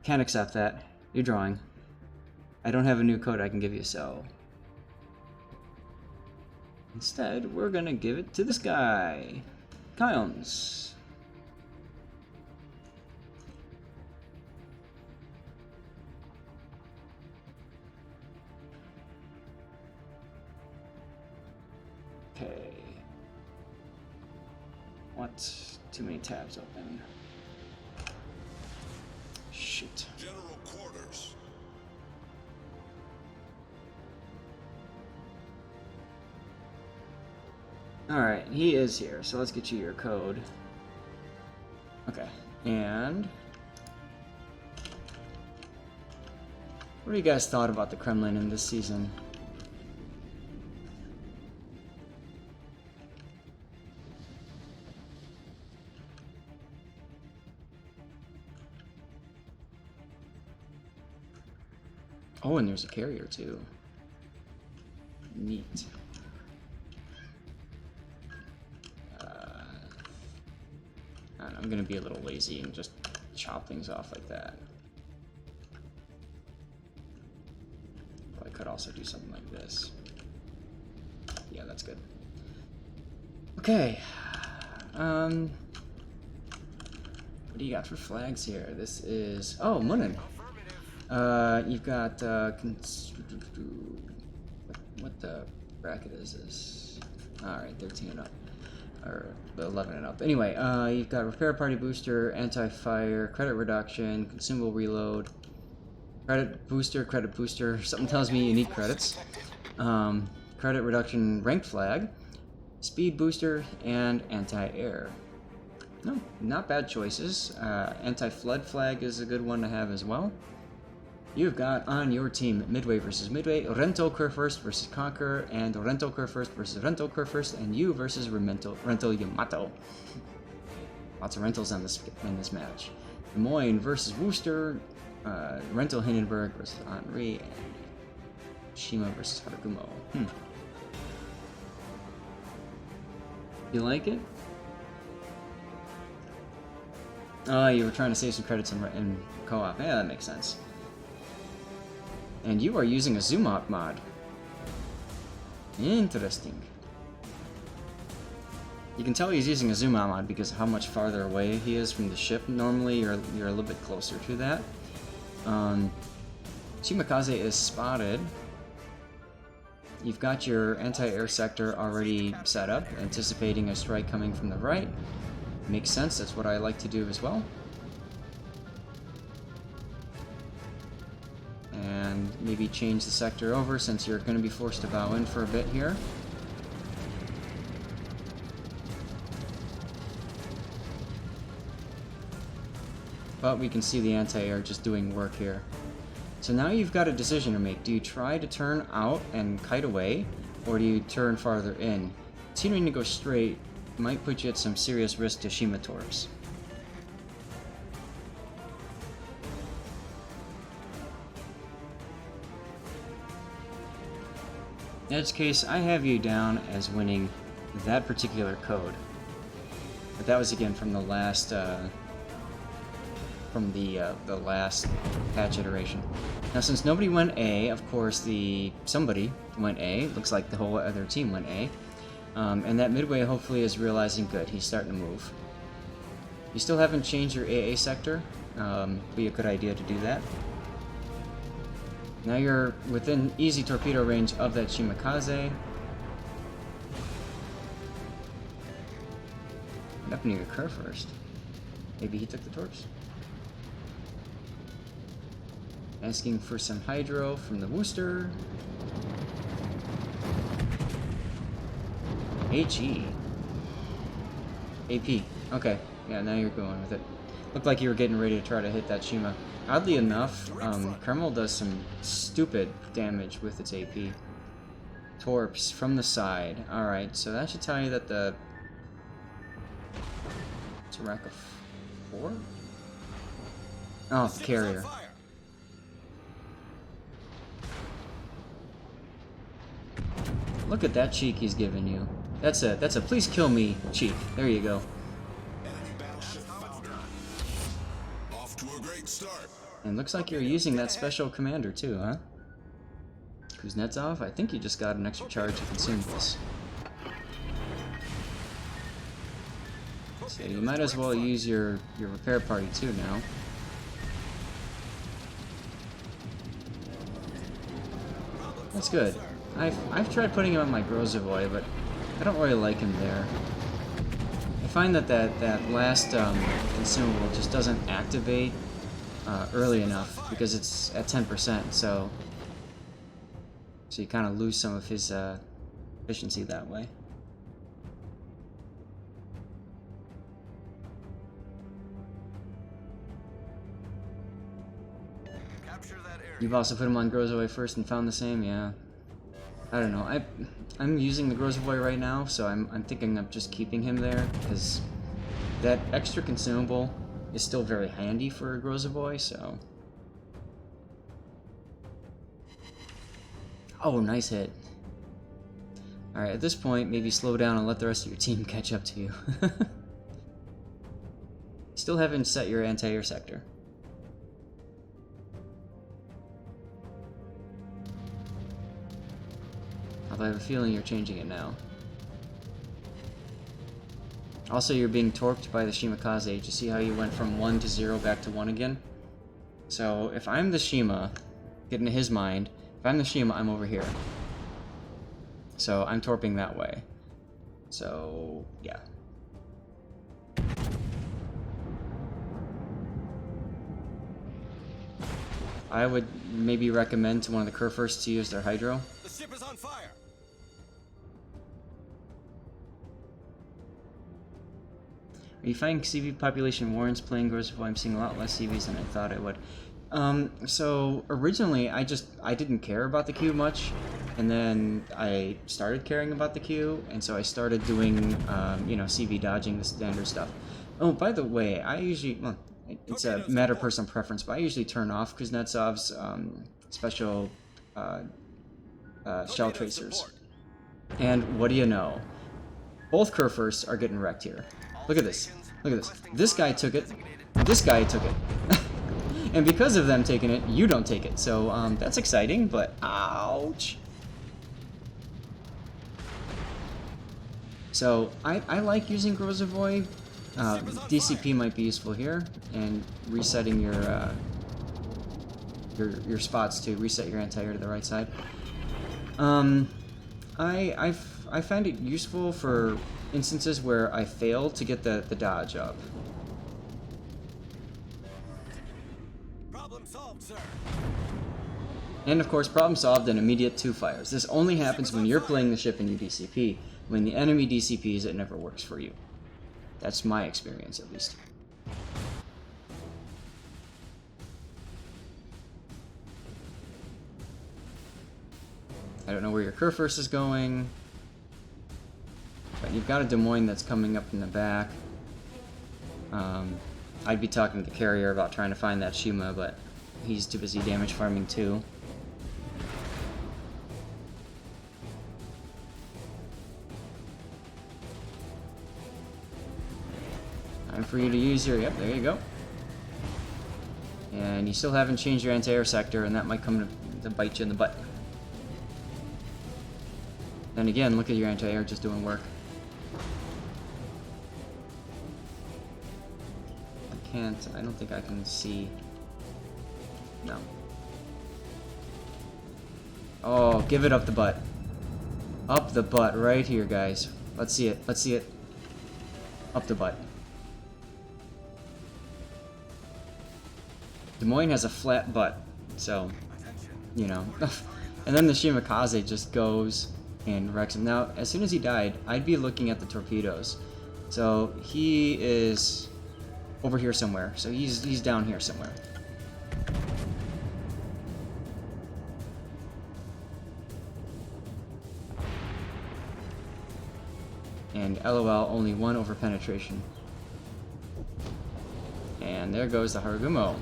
Can't accept that. You're drawing. I don't have a new code I can give you, so... Instead, we're gonna give it to this guy. Kions. Okay. What? Too many tabs open. Shit. General quarters. Alright, he is here, so let's get you your code. Okay, and... what do you guys thought about the Kremlin in this season? Oh, and there's a carrier too. Neat. I'm gonna be a little lazy and just chop things off like that. But I could also do something like this. Yeah, that's good. Okay. What do you got for flags here? This is... oh, Munin. You've got, what the bracket is this? Alright, 13 and up. Or 11 and up. Anyway, you've got repair party booster, anti-fire, credit reduction, consumable reload, credit booster. Something tells me you need credits. Credit reduction, ranked flag, speed booster, and anti-air. No, not bad choices. Anti-flood flag is a good one to have as well. You've got on your team Midway versus Midway, Rental Cur first versus Conqueror, and Rental Cur first versus Rental Cur first, and you versus Rental Yamato. Lots of rentals on this in this match. Des Moines versus Wooster, Rental Hindenburg versus Henri, and Shima versus Harugumo. You like it? Oh, you were trying to save some credits in co-op. Yeah, that makes sense. And you are using a zoom out mod. Interesting. You can tell he's using a zoom out mod because of how much farther away he is from the ship. Normally you're a little bit closer to that. Shimakaze is spotted. You've got your anti-air sector already set up, anticipating a strike coming from the right. Makes sense, that's what I like to do as well. And maybe change the sector over since you're going to be forced to bow in for a bit here. But we can see the anti-air just doing work here. So now you've got a decision to make. Do you try to turn out and kite away, or do you turn farther in? Continuing to go straight might put you at some serious risk to Shima Torps. In this case, I have you down as winning that particular code. But that was again from the last last patch iteration. Now, since nobody went A, of course somebody went A. Looks like the whole other team went A. And that Midway hopefully is realizing good. He's starting to move. You still haven't changed your AA sector. Be a good idea to do that. Now you're within easy torpedo range of that Shimakaze. What happened to your Cur first? Maybe he took the torps? Asking for some hydro from the Wooster. HE. AP. Okay. Yeah, now you're going with it. Looked like you were getting ready to try to hit that Shima. Oddly enough, Kremlin does some stupid damage with its AP. Torps from the side. Alright, so that should tell you that the... It's a rack of 4? Oh, the carrier. Look at that cheek he's giving you. That's a please kill me cheek. There you go. Enemy battleship foundered. Off to a great start. And looks like you're using that special commander too, huh? Kuznetsov, I think you just got an extra charge to consumables. So you might as well use your repair party too now. That's good. I've tried putting him on my Grozovoy, but I don't really like him there. I find that last consumable just doesn't activate early enough because it's at 10%, so you kind of lose some of his efficiency that way. You've also put him on Grozovoy first and found the same, yeah. I don't know. I'm using the Grozovoy right now, so I'm thinking of just keeping him there because that extra consumable is still very handy for a Grozovoy, so. Oh, nice hit. Alright, at this point, maybe slow down and let the rest of your team catch up to you. Still haven't set your anti-air sector. Although I have a feeling you're changing it now. Also, you're being torqued by the Shimakaze. Did you see how you went from 1 to 0 back to 1 again? So, if I'm the Shima, get into his mind, if I'm the Shima, I'm over here. So, I'm torping that way. So, yeah. I would maybe recommend to one of the Kurfürsts to use their Hydro. The ship is on fire. Are you finding CV population warrants playing Grozovoy? I'm seeing a lot less CVs than I thought I would. So originally I didn't care about the queue much, and then I started caring about the queue, and so I started doing, you know, CV dodging, the standard stuff. Oh, by the way, I usually, well, it's a matter of personal preference, but I usually turn off Kuznetsov's special shell tracers. And what do you know? Both Kurfürsts are getting wrecked here. Look at this. Look at this. This guy took it. This guy took it. And because of them taking it, you don't take it. So that's exciting, but ouch. So I like using Grozovoy. DCP might be useful here, and resetting your spots to reset your anti-air to the right side. I find it useful for instances where I fail to get the dodge up. Problem solved, sir. And of course, problem solved and immediate 2 fires. This only happens when you're playing the ship and you DCP. When the enemy DCPs, it never works for you. That's my experience, at least. I don't know where your Kurfürst is going. But you've got a Des Moines that's coming up in the back. I'd be talking to Carrier about trying to find that Shima, but he's too busy damage farming too. Time for you to use your, yep, there you go. And you still haven't changed your anti-air sector, and that might come to bite you in the butt. Then again, look at your anti-air just doing work. I don't think I can see. No. Oh, give it up the butt. Up the butt right here, guys. Let's see it. Let's see it. Up the butt. Des Moines has a flat butt, so, you know. And then the Shimakaze just goes and wrecks him. Now, as soon as he died, I'd be looking at the torpedoes. So, he is over here somewhere. So he's down here somewhere. And LOL, only 1 over penetration. And there goes the Harugumo.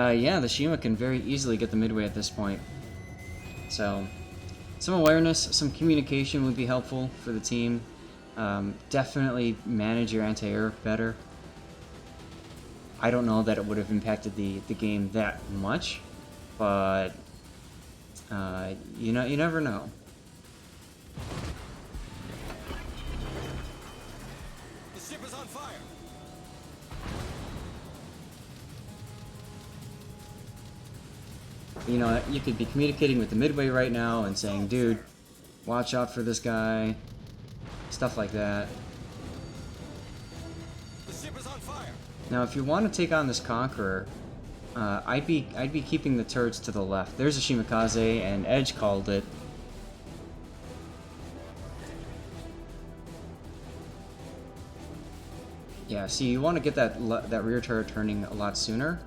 Yeah, the Shima can very easily get the midway at this point. So some awareness, some communication would be helpful for the team. Definitely manage your anti-air better. I don't know that it would have impacted the game that much, but you never know. The ship is on fire. You know, you could be communicating with the Midway right now and saying, dude, watch out for this guy, stuff like that. The ship is on fire. Now, if you want to take on this Conqueror, I'd be keeping the turrets to the left. There's a Shimakaze, and Edge called it. Yeah, see, you want to get that rear turret turning a lot sooner.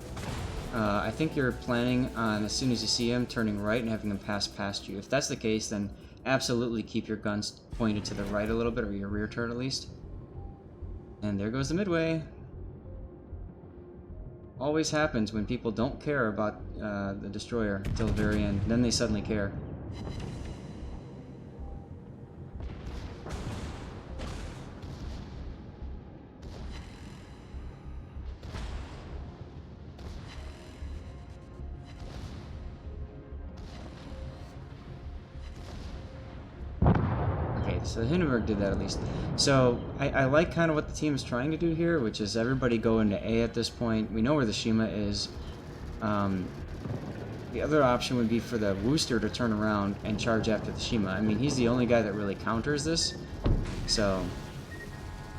I think you're planning on, as soon as you see him, turning right and having him pass past you. If that's the case, then absolutely keep your guns pointed to the right a little bit, or your rear turret at least. And there goes the Midway. Always happens when people don't care about the destroyer until the very end. Then they suddenly care. So Hindenburg did that at least. So I like kind of what the team is trying to do here, which is everybody go into A at this point. We know where the Shima is. The other option would be for the Wooster to turn around and charge after the Shima. I mean, he's the only guy that really counters this. So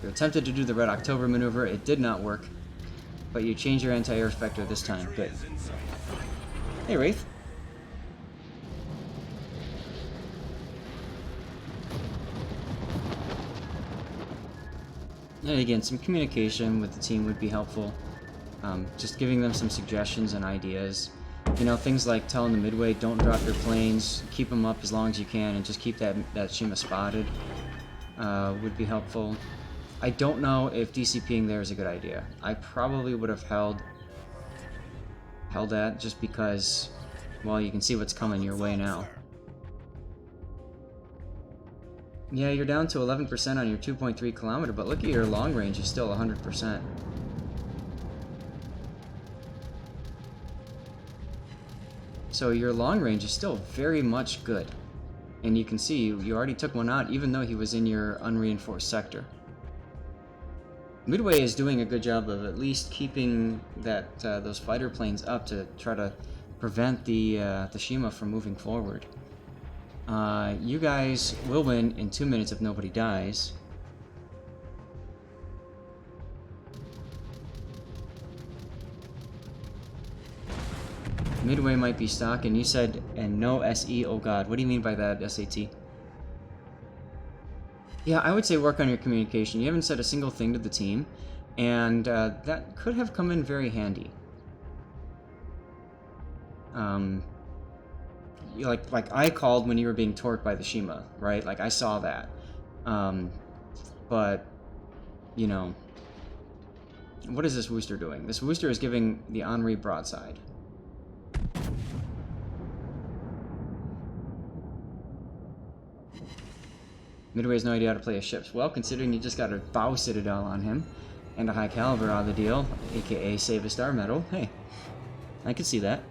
you attempted to do the Red October maneuver. It did not work. But you changed your anti-air effector this time. Good. Hey, Wraith. And again, some communication with the team would be helpful. Just giving them some suggestions and ideas. You know, things like telling the Midway, don't drop your planes, keep them up as long as you can, and just keep that Shima spotted would be helpful. I don't know if DCPing there is a good idea. I probably would have held that just because, well, you can see what's coming your way now. Yeah, you're down to 11% on your 2.3 kilometer, but look at your long range is still 100%. So your long range is still very much good. And you can see you already took one out even though he was in your unreinforced sector. Midway is doing a good job of at least keeping those fighter planes up to try to prevent the Shima from moving forward. You guys will win in 2 minutes if nobody dies. Midway might be stock, and you said, and no SE, oh god, what do you mean by that, SAT? Yeah, I would say work on your communication. You haven't said a single thing to the team, and that could have come in very handy. Like I called when you were being torqued by the Shima, right? Like I saw that. But you know, what is this Wooster doing? This Wooster is giving the Henri broadside. Midway has no idea how to play his ships. Well, considering you just got a Bow Citadel on him and a High Caliber out of the deal, aka Save a Star Medal, hey, I could see that.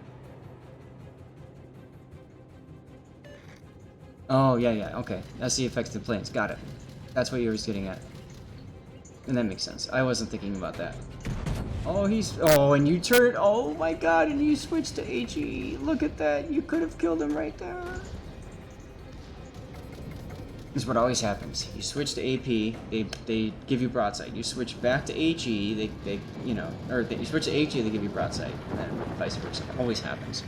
Oh, yeah, okay. That's the effects of the planes. Got it. That's what you were getting at. And that makes sense. I wasn't thinking about that. Oh, and you turned... Oh my god, and you switched to HE. Look at that. You could have killed him right there. This is what always happens. You switch to AP, they give you broadside. You switch back to HE, you switch to HE, they give you broadside. And then vice versa. It always happens.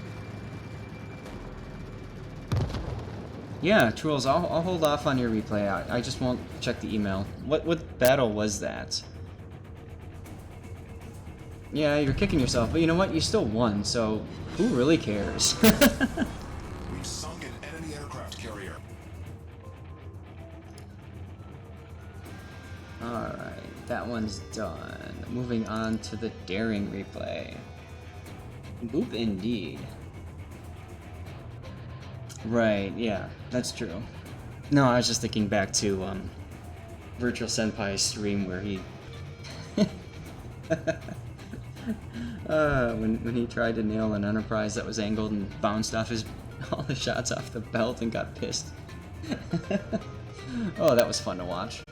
Yeah, Trolls, I'll hold off on your replay. I just won't check the email. What battle was that? Yeah, you're kicking yourself, but you know what? You still won, so who really cares? We've sunk an enemy aircraft carrier. Alright, that one's done. Moving on to the daring replay. Boop indeed. Right, yeah, that's true. No, I was just thinking back to Virtual Senpai's stream where he when he tried to nail an Enterprise that was angled and bounced off his all the shots off the belt and got pissed. Oh, that was fun to watch.